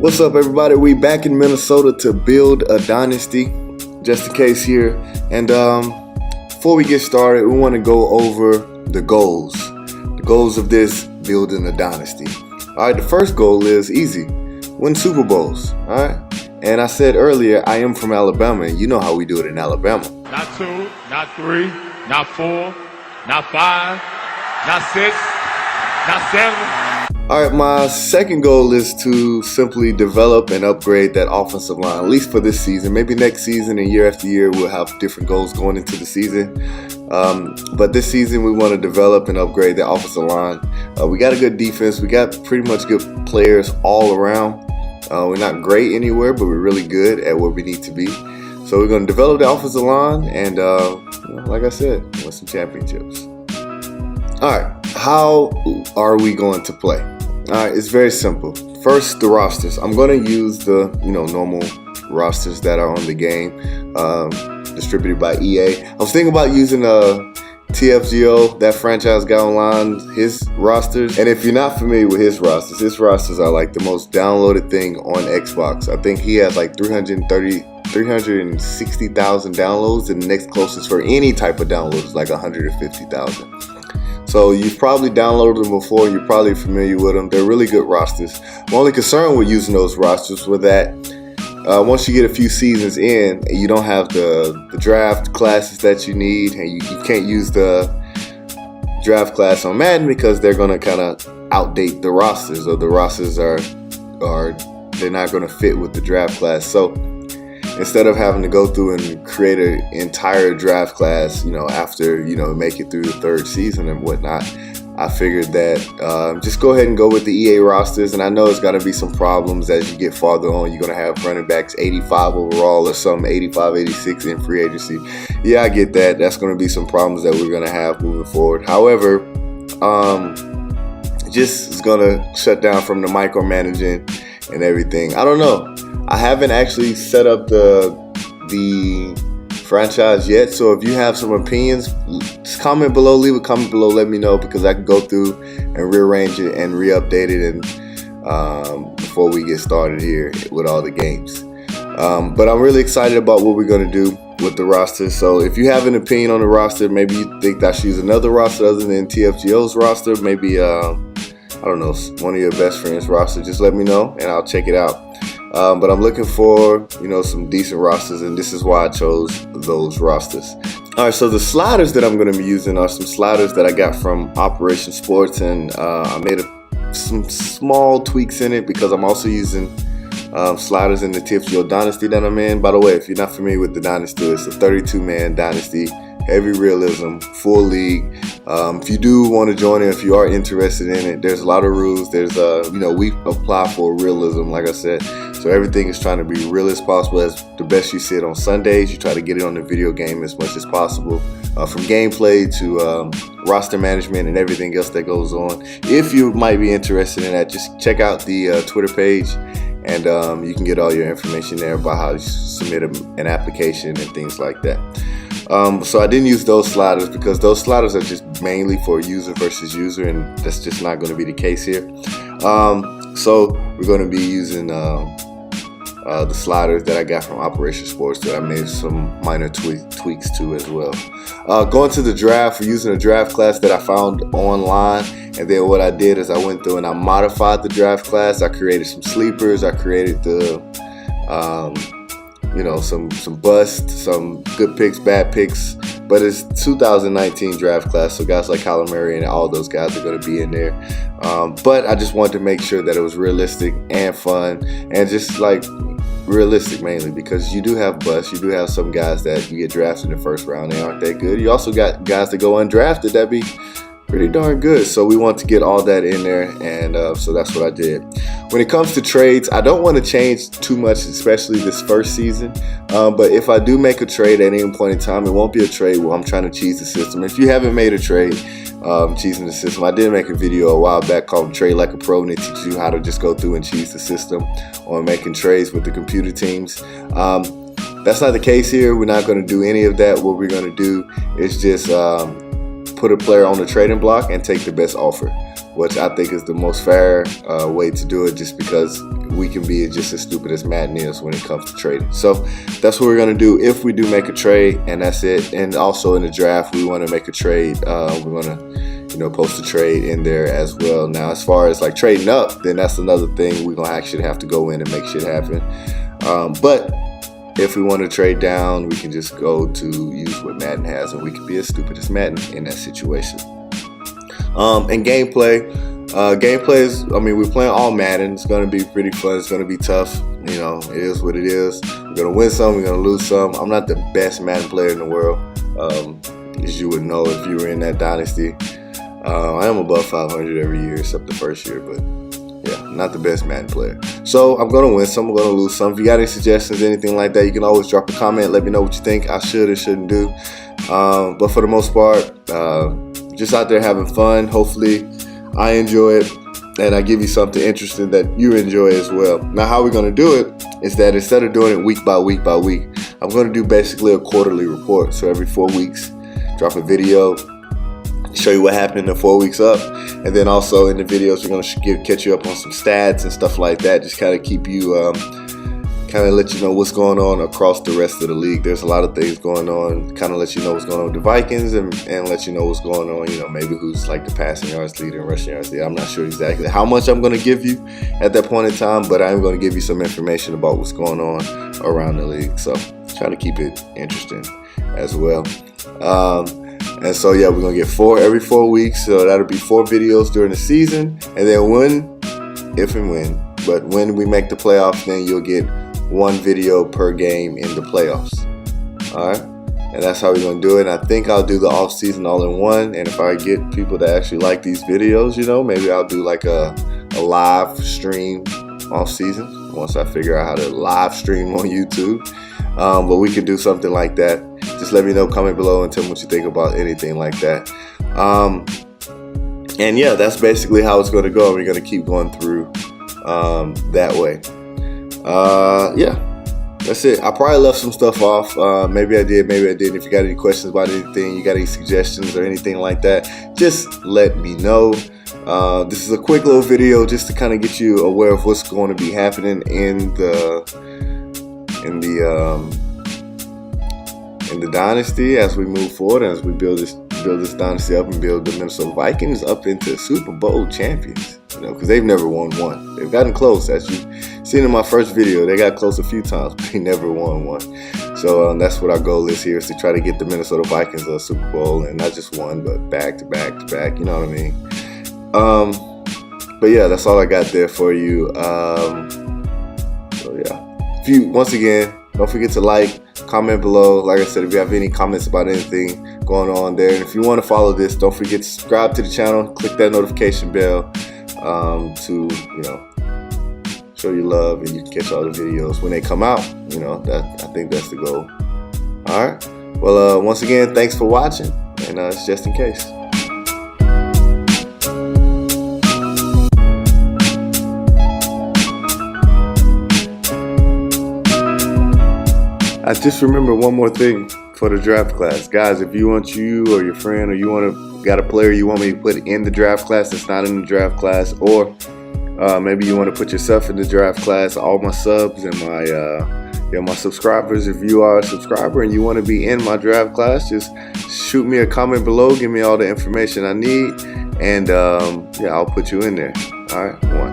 What's up, everybody? We back in Minnesota to build a dynasty, just in case here. And before we get started, we want to go over the goals. The goals of this building a dynasty. All right, the first goal is easy: win Super Bowls. All right. And I said earlier, I am from Alabama, and you know how we do it in Alabama. Not 2, not 3, not 4, not 5, not 6, not 7. All right, my second goal is to simply develop and upgrade that offensive line, at least for this season. Maybe next season and year after year, we'll have different goals going into the season. But this season, we want to develop and upgrade the offensive line. We got a good defense. We got pretty much good players all around. We're not great anywhere, but we're really good at where we need to be. So we're going to develop the offensive line and, like I said, win some championships. All right, how are we going to play? All right, it's very simple. First, the rosters. I'm going to use the normal rosters that are on the game, distributed by EA. I was thinking about using TFGO, that franchise guy online, his rosters. And if you're not familiar with his rosters are like the most downloaded thing on Xbox. I think he has like 360,000 downloads, and the next closest for any type of download is like 150,000. So you've probably downloaded them before, you're probably familiar with them. They're really good rosters. My only concern with using those rosters was that once you get a few seasons in, you don't have the draft classes that you need, and you can't use the draft class on Madden because they're going to kind of outdate the rosters, or the rosters are they're not going to fit with the draft class. So instead of having to go through and create an entire draft class, after, make it through the third season and whatnot, I figured that just go ahead and go with the EA rosters. And I know it's going to be some problems as you get farther on. You're going to have running backs 85 overall or some 85, 86 in free agency. Yeah, I get that. That's going to be some problems that we're going to have moving forward. However, just is going to shut down from the micromanaging and everything. I don't know. I haven't actually set up the franchise yet, so if you have some opinions, just comment below, leave a comment below, let me know, because I can go through and rearrange it and re-update it and before we get started here with all the games. But I'm really excited about what we're going to do with the roster. So if you have an opinion on the roster, maybe you think I should use another roster other than TFGO's roster, maybe I don't know, one of your best friends' roster, just let me know and I'll check it out. But I'm looking for, some decent rosters, and this is why I chose those rosters. All right, so the sliders that I'm going to be using are some sliders that I got from Operation Sports, and I made some small tweaks in it because I'm also using sliders in the TFGO Dynasty that I'm in. By the way, if you're not familiar with the Dynasty, it's a 32-man Dynasty. Heavy realism, full league. If you do want to join it, if you are interested in it, there's a lot of rules. There's we apply for realism, like I said. So everything is trying to be real as possible, as the best you see it on Sundays. You try to get it on the video game as much as possible, from gameplay to roster management and everything else that goes on. If you might be interested in that, just check out the Twitter page, and you can get all your information there about how to submit an application and things like that. So I didn't use those sliders because those sliders are just mainly for user versus user, and that's just not going to be the case here. So we're going to be using the sliders that I got from Operation Sports that I made some minor tweaks to as well. Going to the draft, we're using a draft class that I found online, and then what I did is I went through and I modified the draft class. I created some sleepers. I created the some busts, some good picks, bad picks, but it's 2019 draft class, so guys like Kyler Murray and all those guys are going to be in there. But I just wanted to make sure that it was realistic and fun, and just like realistic mainly, because you do have busts. You do have some guys that you get drafted in the first round, they aren't that good. You also got guys that go undrafted that be pretty darn good. So we want to get all that in there, and so that's what I did. When it comes to trades, I don't want to change too much, especially this first season. But if I do make a trade at any point in time, it won't be a trade where I'm trying to cheese the system. If you haven't made a trade cheesing the system, I did make a video a while back called Trade Like a Pro, and it teaches you how to just go through and cheese the system on making trades with the computer teams. That's not the case here. We're not going to do any of that. What we're going to do is just put a player on the trading block and take the best offer. which I think is the most fair way to do it, just because we can be just as stupid as Madden is when it comes to trading. So that's what we're going to do if we do make a trade, and that's it. And also in the draft, we want to make a trade. We want to post a trade in there as well. Now, as far as like trading up, then that's another thing. We're going to actually have to go in and make shit happen. But if we want to trade down, we can just go to use what Madden has, and we can be as stupid as Madden in that situation. And gameplay is, we're playing all Madden. It's going to be pretty fun. It's going to be tough. It is what it is. We're going to win some, we're going to lose some. I'm not the best Madden player in the world, as you would know if you were in that Dynasty. I am above 500 every year except the first year, but yeah, not the best Madden player. So I'm going to win some, I'm going to lose some. If you got any suggestions, anything like that, you can always drop a comment. Let me know what you think I should or shouldn't do. But for the most part, just out there having fun. Hopefully I enjoy it, and I give you something interesting that you enjoy as well. Now, how we're going to do it is that instead of doing it week by week by week, I'm going to do basically a quarterly report. So every 4 weeks, drop a video, show you what happened in 4 weeks up, and then also in the videos we're going to catch you up on some stats and stuff like that. Just kind of keep you, kind of let you know what's going on across the rest of the league. There's a lot of things going on. Kind of let you know what's going on with the Vikings, and let you know what's going on. Maybe who's like the passing yards leader and rushing yards leader. I'm not sure exactly how much I'm going to give you at that point in time, but I'm going to give you some information about what's going on around the league. So try to keep it interesting as well. And so yeah, we're gonna get 4 every 4 weeks. So that'll be 4 videos during the season, and then when we make the playoffs, then you'll get 1 video per game in the playoffs. All right, and that's how we're gonna do it. And I think I'll do the off season all in one. And if I get people that actually like these videos, maybe I'll do like a live stream off season once I figure out how to live stream on YouTube. But we could do something like that. Just let me know, comment below, and tell me what you think about anything like that. And yeah, that's basically how it's going to go. We're going to keep going through that way. Yeah, that's it. I probably left some stuff off. Maybe I did, maybe I didn't. If you got any questions about anything, you got any suggestions or anything like that, just let me know. This is a quick little video just to kind of get you aware of what's going to be happening in the Dynasty as we move forward, as we build this Dynasty up and build the Minnesota Vikings up into Super Bowl champions. Because they've never won one. They've gotten close, as you've seen in my first video. They got close a few times, but they never won one. So that's what our goal is here, is to try to get the Minnesota Vikings a Super Bowl, and not just one, but back to back to back. You know what I mean? But yeah, that's all I got there for you. So yeah, once again, don't forget to like, comment below. Like I said, if you have any comments about anything going on there, and if you want to follow this, don't forget to subscribe to the channel, click that notification bell to show your love, and you can catch all the videos when they come out. I think that's the goal. All right, well, once again, thanks for watching, and it's just in case. I just remember one more thing for the draft class. Guys, if you want you or your friend, or you got a player you want me to put in the draft class that's not in the draft class, or maybe you want to put yourself in the draft class, all my subs and my subscribers, if you are a subscriber and you want to be in my draft class, just shoot me a comment below, give me all the information I need, and yeah, I'll put you in there. All right, 1